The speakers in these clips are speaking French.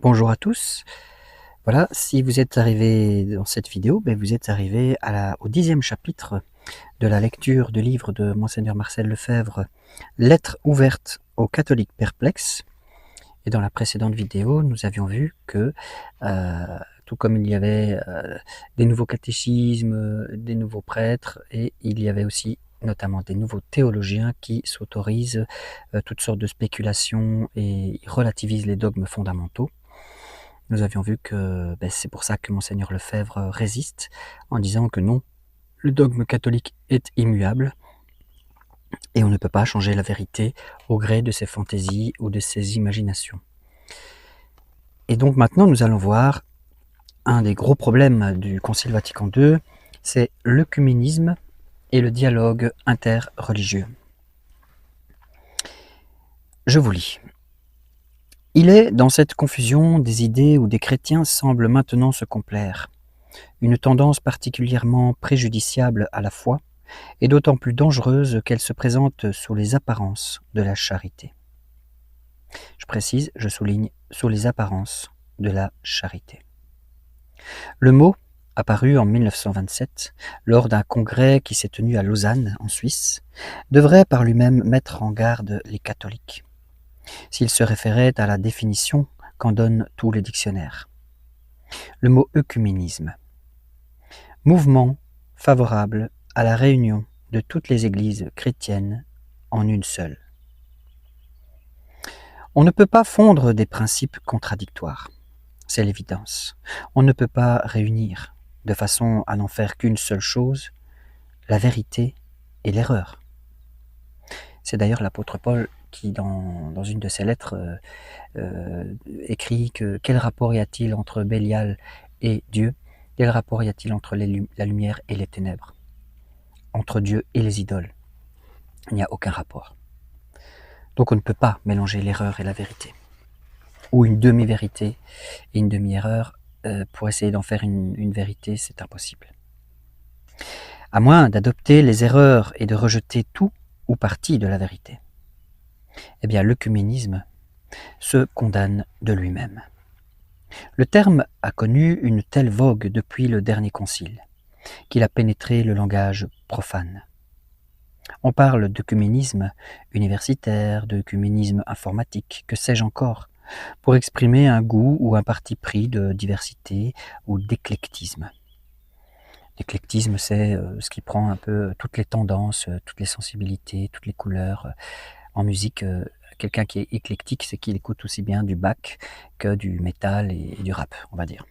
Bonjour à tous. Voilà, si vous êtes arrivé dans cette vidéo, vous êtes arrivé au 10e chapitre de la lecture du livre de Monseigneur Marcel Lefebvre, Lettres ouvertes aux catholiques perplexes. Et dans la précédente vidéo, nous avions vu que, tout comme il y avait des nouveaux catéchismes, des nouveaux prêtres, et il y avait aussi notamment des nouveaux théologiens qui s'autorisent toutes sortes de spéculations et relativisent les dogmes fondamentaux. Nous avions vu que c'est pour ça que Monseigneur Lefebvre résiste, en disant que non, le dogme catholique est immuable, et on ne peut pas changer la vérité au gré de ses fantaisies ou de ses imaginations. Et donc maintenant, nous allons voir un des gros problèmes du Concile Vatican II, c'est l'œcuménisme et le dialogue interreligieux. Je vous lis. Il est dans cette confusion des idées où des chrétiens semblent maintenant se complaire, une tendance particulièrement préjudiciable à la foi, et d'autant plus dangereuse qu'elle se présente sous les apparences de la charité. Je précise, je souligne, sous les apparences de la charité. Le mot, apparu en 1927, lors d'un congrès qui s'est tenu à Lausanne, en Suisse, devrait par lui-même mettre en garde les catholiques, s'il se référait à la définition qu'en donnent tous les dictionnaires. Le mot œcuménisme. Mouvement favorable à la réunion de toutes les églises chrétiennes en une seule. On ne peut pas fondre des principes contradictoires, c'est l'évidence. On ne peut pas réunir, de façon à n'en faire qu'une seule chose, la vérité et l'erreur. C'est d'ailleurs l'apôtre Paul qui, dans une de ses lettres, écrit que quel rapport y a-t-il entre Bélial et Dieu? Quel rapport y a-t-il entre la lumière et les ténèbres? Entre Dieu et les idoles? Il n'y a aucun rapport. Donc on ne peut pas mélanger l'erreur et la vérité, ou une demi-vérité et une demi-erreur. Pour essayer d'en faire une vérité, c'est impossible. À moins d'adopter les erreurs et de rejeter tout ou partie de la vérité. Eh bien, l'œcuménisme se condamne de lui-même. Le terme a connu une telle vogue depuis le dernier concile, qu'il a pénétré le langage profane. On parle d'œcuménisme universitaire, d'œcuménisme informatique, que sais-je encore, pour exprimer un goût ou un parti pris de diversité ou d'éclectisme. L'éclectisme, c'est ce qui prend un peu toutes les tendances, toutes les sensibilités, toutes les couleurs. En musique, quelqu'un qui est éclectique, c'est qu'il écoute aussi bien du Bach que du métal et du rap, on va dire.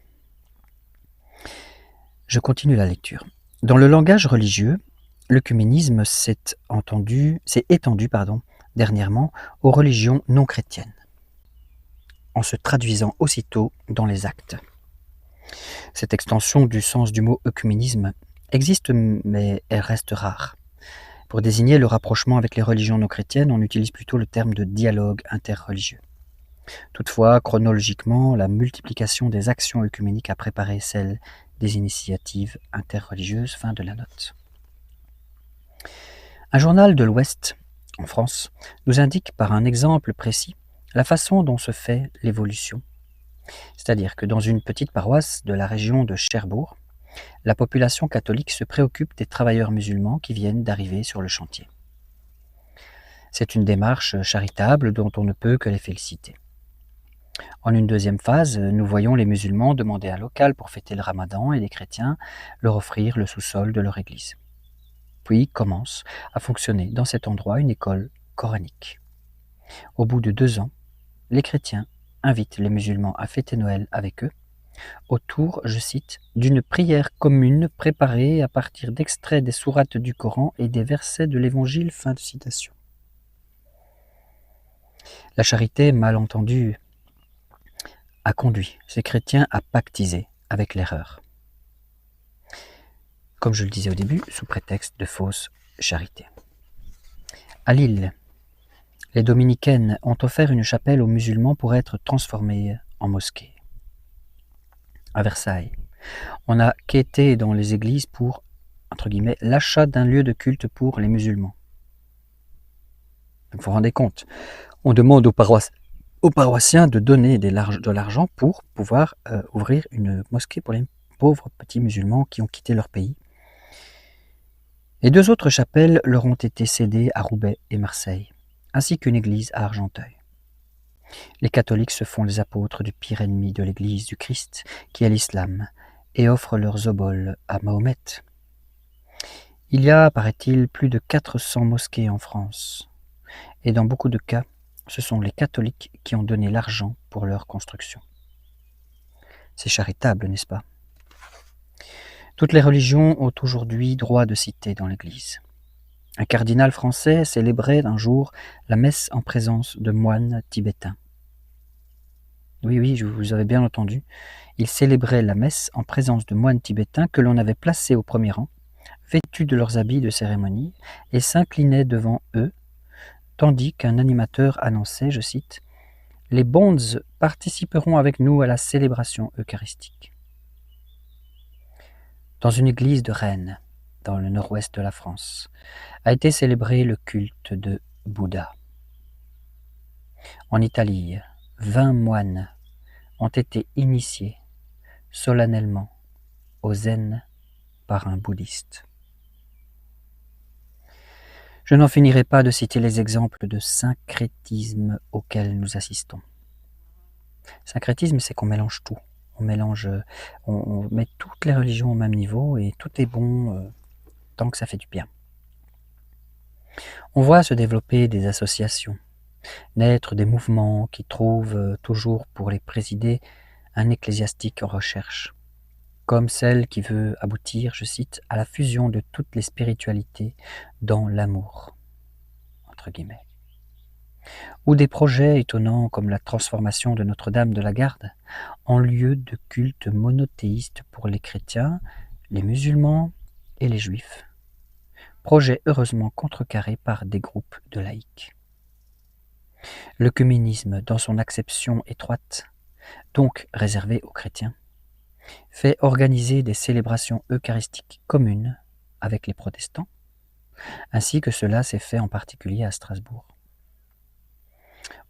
Je continue la lecture. Dans le langage religieux, l'œcuménisme s'est étendu dernièrement aux religions non chrétiennes, en se traduisant aussitôt dans les actes. Cette extension du sens du mot œcuménisme existe, mais elle reste rare. Pour désigner le rapprochement avec les religions non chrétiennes, on utilise plutôt le terme de dialogue interreligieux. Toutefois, chronologiquement, la multiplication des actions œcuméniques a préparé celle des initiatives interreligieuses. Fin de la note. Un journal de l'Ouest, en France, nous indique par un exemple précis la façon dont se fait l'évolution. C'est-à-dire que dans une petite paroisse de la région de Cherbourg, la population catholique se préoccupe des travailleurs musulmans qui viennent d'arriver sur le chantier. C'est une démarche charitable dont on ne peut que les féliciter. En une deuxième phase, nous voyons les musulmans demander un local pour fêter le ramadan et les chrétiens leur offrir le sous-sol de leur église. Puis commence à fonctionner dans cet endroit une école coranique. Au bout de 2 ans, les chrétiens invitent les musulmans à fêter Noël avec eux, autour, je cite, d'une prière commune préparée à partir d'extraits des sourates du Coran et des versets de l'Évangile. Fin de citation. La charité, mal entendue, a conduit ces chrétiens à pactiser avec l'erreur. Comme je le disais au début, sous prétexte de fausse charité. À Lille, les dominicaines ont offert une chapelle aux musulmans pour être transformée en mosquée. À Versailles, on a quêté dans les églises pour, entre guillemets, l'achat d'un lieu de culte pour les musulmans. Vous vous rendez compte, on demande aux aux paroissiens de donner de l'argent pour pouvoir ouvrir une mosquée pour les pauvres petits musulmans qui ont quitté leur pays. Et 2 autres chapelles leur ont été cédées à Roubaix et Marseille, ainsi qu'une église à Argenteuil. Les catholiques se font les apôtres du pire ennemi de l'église du Christ, qui est l'islam, et offrent leurs oboles à Mahomet. Il y a, paraît-il, plus de 400 mosquées en France, et dans beaucoup de cas, ce sont les catholiques qui ont donné l'argent pour leur construction. C'est charitable, n'est-ce pas? Toutes les religions ont aujourd'hui droit de cité dans l'Église. Un cardinal français célébrait un jour la messe en présence de moines tibétains. Oui, vous avez bien entendu. Il célébrait la messe en présence de moines tibétains que l'on avait placés au premier rang, vêtus de leurs habits de cérémonie, et s'inclinait devant eux, tandis qu'un animateur annonçait, je cite, « Les bonzes participeront avec nous à la célébration eucharistique ». Dans une église de Rennes, dans le nord-ouest de la France, a été célébré le culte de Bouddha. En Italie, 20 moines ont été initiés solennellement au zen par un bouddhiste. Je n'en finirai pas de citer les exemples de syncrétisme auxquels nous assistons. Syncrétisme, c'est qu'on mélange tout. On met toutes les religions au même niveau et tout est bon tant que ça fait du bien. On voit se développer des associations, naître des mouvements qui trouvent toujours pour les présider un ecclésiastique en recherche, comme celle qui veut aboutir, je cite, à la fusion de toutes les spiritualités dans l'amour, entre guillemets. Ou des projets étonnants comme la transformation de Notre-Dame de la Garde en lieu de culte monothéiste pour les chrétiens, les musulmans et les juifs. Projet heureusement contrecarré par des groupes de laïcs. L'œcuménisme, dans son acception étroite, donc réservée aux chrétiens, fait organiser des célébrations eucharistiques communes avec les protestants, ainsi que cela s'est fait en particulier à Strasbourg.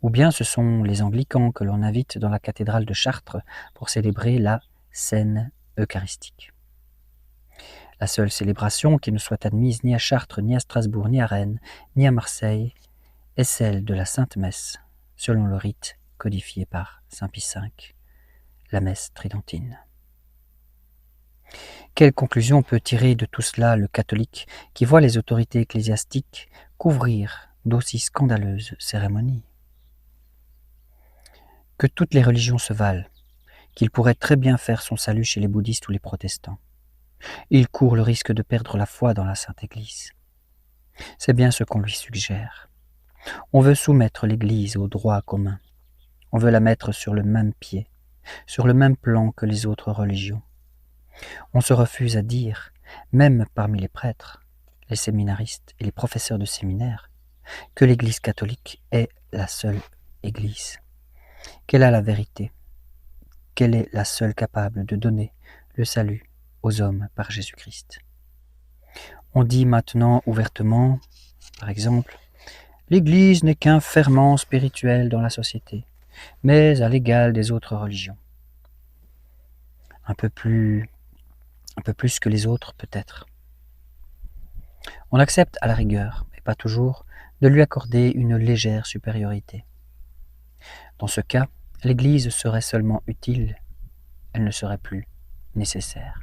Ou bien ce sont les anglicans que l'on invite dans la cathédrale de Chartres pour célébrer la scène eucharistique. La seule célébration qui ne soit admise ni à Chartres, ni à Strasbourg, ni à Rennes, ni à Marseille, est celle de la Sainte Messe, selon le rite codifié par Saint Pie V, la messe tridentine. Quelle conclusion peut tirer de tout cela le catholique qui voit les autorités ecclésiastiques couvrir d'aussi scandaleuses cérémonies? Que toutes les religions se valent, qu'il pourrait très bien faire son salut chez les bouddhistes ou les protestants. Il court le risque de perdre la foi dans la Sainte Église. C'est bien ce qu'on lui suggère. On veut soumettre l'Église au droit commun. On veut la mettre sur le même pied, sur le même plan que les autres religions. On se refuse à dire, même parmi les prêtres, les séminaristes et les professeurs de séminaire, que l'Église catholique est la seule Église, qu'elle a la vérité, qu'elle est la seule capable de donner le salut aux hommes par Jésus-Christ. On dit maintenant ouvertement, par exemple, l'Église n'est qu'un ferment spirituel dans la société, mais à l'égal des autres religions. Un peu plus que les autres peut-être. On accepte à la rigueur, mais pas toujours, de lui accorder une légère supériorité. Dans ce cas, l'Église serait seulement utile, elle ne serait plus nécessaire.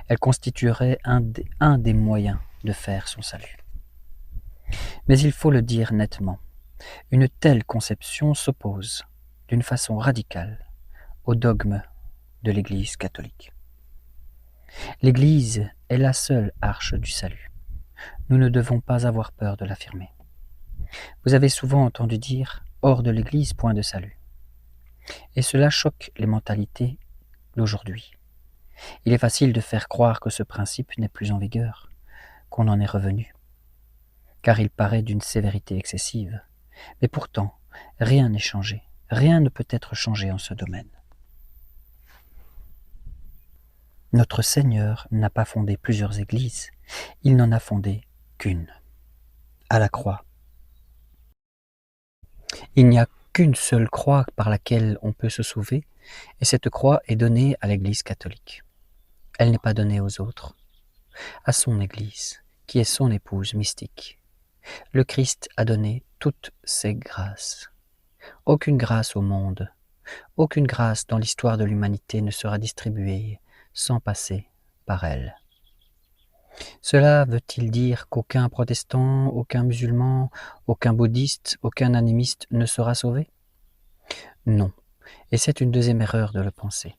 Elle constituerait un des moyens de faire son salut. Mais il faut le dire nettement, une telle conception s'oppose, d'une façon radicale, au dogme de l'Église catholique. L'Église est la seule arche du salut. Nous ne devons pas avoir peur de l'affirmer. Vous avez souvent entendu dire « hors de l'Église, point de salut ». Et cela choque les mentalités d'aujourd'hui. Il est facile de faire croire que ce principe n'est plus en vigueur, qu'on en est revenu, car il paraît d'une sévérité excessive. Mais pourtant, rien n'est changé, rien ne peut être changé en ce domaine. Notre Seigneur n'a pas fondé plusieurs églises, il n'en a fondé qu'une, à la croix. Il n'y a qu'une seule croix par laquelle on peut se sauver, et cette croix est donnée à l'Église catholique. Elle n'est pas donnée aux autres, à son Église, qui est son épouse mystique. Le Christ a donné toutes ses grâces. Aucune grâce au monde, aucune grâce dans l'histoire de l'humanité ne sera distribuée sans passer par elle. Cela veut-il dire qu'aucun protestant, aucun musulman, aucun bouddhiste, aucun animiste ne sera sauvé? Non, et c'est une deuxième erreur de le penser.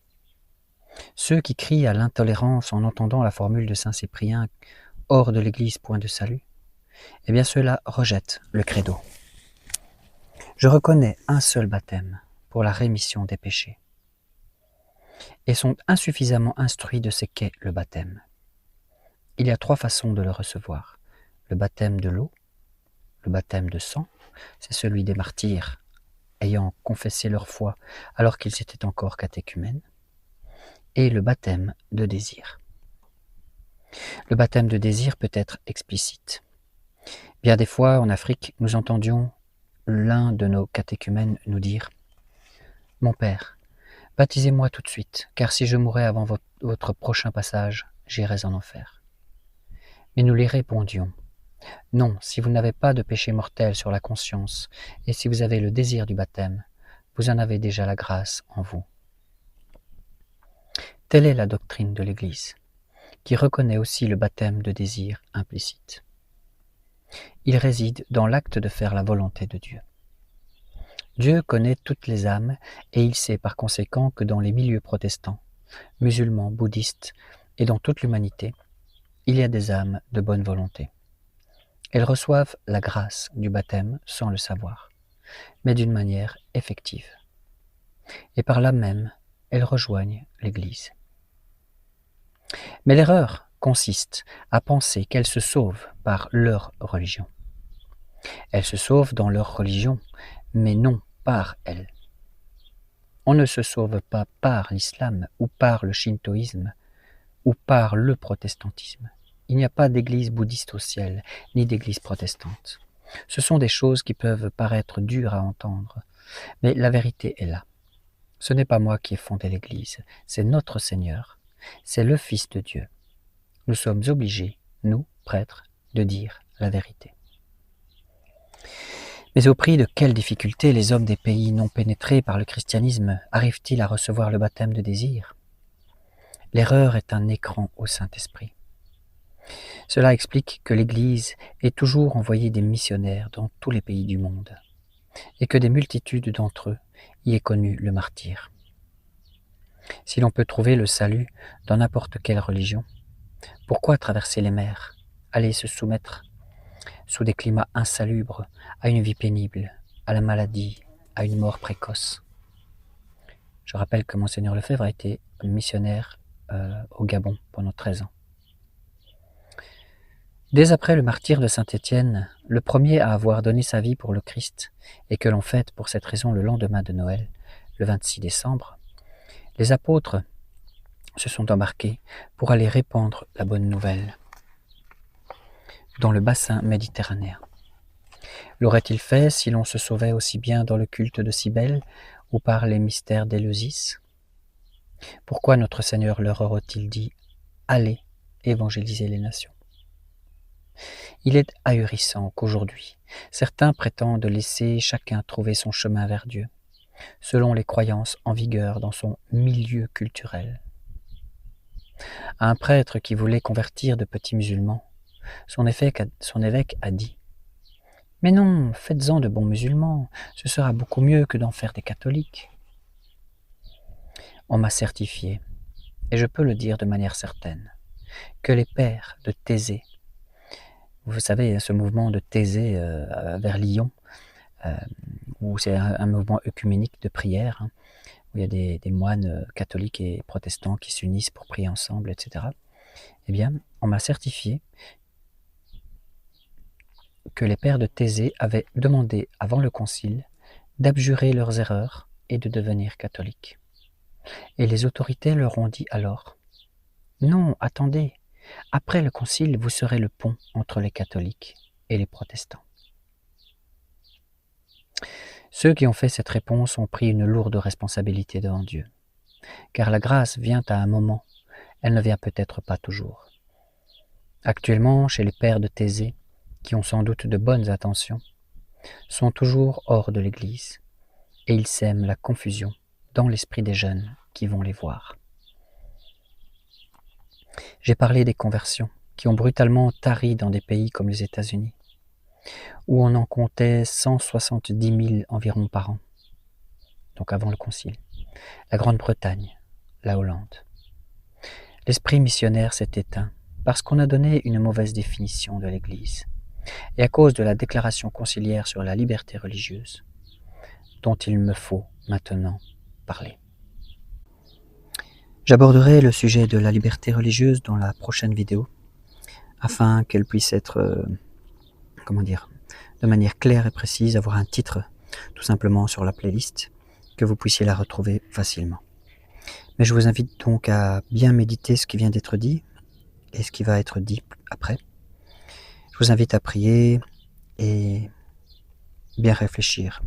Ceux qui crient à l'intolérance en entendant la formule de saint Cyprien « hors de l'Église, point de salut », eh bien ceux-là rejettent le credo. Je reconnais un seul baptême pour la rémission des péchés et sont insuffisamment instruits de ce qu'est le baptême. Il y a 3 façons de le recevoir. Le baptême de l'eau, le baptême de sang, c'est celui des martyrs ayant confessé leur foi alors qu'ils étaient encore catéchumènes, et le baptême de désir. Le baptême de désir peut être explicite. Bien des fois, en Afrique, nous entendions l'un de nos catéchumènes nous dire « Mon père, baptisez-moi tout de suite, car si je mourais avant votre prochain passage, j'irais en enfer. » Mais nous lui répondions « Non, si vous n'avez pas de péché mortel sur la conscience, et si vous avez le désir du baptême, vous en avez déjà la grâce en vous. » Telle est la doctrine de l'Église, qui reconnaît aussi le baptême de désir implicite. Il réside dans l'acte de faire la volonté de Dieu. Dieu connaît toutes les âmes et il sait par conséquent que dans les milieux protestants, musulmans, bouddhistes et dans toute l'humanité, il y a des âmes de bonne volonté. Elles reçoivent la grâce du baptême sans le savoir, mais d'une manière effective. Et par là même, elles rejoignent l'Église. Mais l'erreur consiste à penser qu'elles se sauvent par leur religion. Elles se sauvent dans leur religion, mais non par elle. On ne se sauve pas par l'islam ou par le shintoïsme ou par le protestantisme. Il n'y a pas d'église bouddhiste au ciel, ni d'église protestante. Ce sont des choses qui peuvent paraître dures à entendre, mais la vérité est là. Ce n'est pas moi qui ai fondé l'église, c'est notre Seigneur, c'est le Fils de Dieu. Nous sommes obligés, nous, prêtres, de dire la vérité. Mais au prix de quelles difficultés les hommes des pays non pénétrés par le christianisme arrivent-ils à recevoir le baptême de désir? L'erreur est un écran au Saint-Esprit. Cela explique que l'Église ait toujours envoyé des missionnaires dans tous les pays du monde, et que des multitudes d'entre eux y aient connu le martyre. Si l'on peut trouver le salut dans n'importe quelle religion, pourquoi traverser les mers, aller se soumettre sous des climats insalubres, à une vie pénible, à la maladie, à une mort précoce? Je rappelle que Monseigneur Lefebvre a été missionnaire au Gabon pendant 13 ans. Dès après le martyre de saint Étienne, le premier à avoir donné sa vie pour le Christ, et que l'on fête pour cette raison le lendemain de Noël, le 26 décembre, les apôtres se sont embarqués pour aller répandre la bonne nouvelle dans le bassin méditerranéen. L'aurait-il fait si l'on se sauvait aussi bien dans le culte de Cybèle ou par les mystères d'Éleusis? Pourquoi notre Seigneur leur aurait-il dit « Allez évangéliser les nations » ? Il est ahurissant qu'aujourd'hui, certains prétendent laisser chacun trouver son chemin vers Dieu, selon les croyances en vigueur dans son milieu culturel. À un prêtre qui voulait convertir de petits musulmans, son évêque a dit « Mais non, faites-en de bons musulmans, ce sera beaucoup mieux que d'en faire des catholiques. » On m'a certifié, et je peux le dire de manière certaine, que les pères de Thésée, vous savez, ce mouvement de Thésée vers Lyon, où c'est un mouvement œcuménique de prière, hein, où il y a des moines catholiques et protestants qui s'unissent pour prier ensemble, etc. Eh bien, on m'a certifié que les pères de Thésée avaient demandé avant le concile d'abjurer leurs erreurs et de devenir catholiques. Et les autorités leur ont dit alors « Non, attendez, après le concile, vous serez le pont entre les catholiques et les protestants. » Ceux qui ont fait cette réponse ont pris une lourde responsabilité devant Dieu, car la grâce vient à un moment, elle ne vient peut-être pas toujours. Actuellement, chez les pères de Thésée, qui ont sans doute de bonnes intentions, sont toujours hors de l'Église, et ils sèment la confusion dans l'esprit des jeunes qui vont les voir. J'ai parlé des conversions qui ont brutalement tari dans des pays comme les États-Unis, où on en comptait 170 000 environ par an, donc avant le Concile, la Grande-Bretagne, la Hollande. L'esprit missionnaire s'est éteint parce qu'on a donné une mauvaise définition de l'Église, et à cause de la déclaration conciliaire sur la liberté religieuse, dont il me faut maintenant parler. J'aborderai le sujet de la liberté religieuse dans la prochaine vidéo, afin qu'elle puisse être, de manière claire et précise, avoir un titre tout simplement sur la playlist, que vous puissiez la retrouver facilement. Mais je vous invite donc à bien méditer ce qui vient d'être dit, et ce qui va être dit après. Je vous invite à prier et bien réfléchir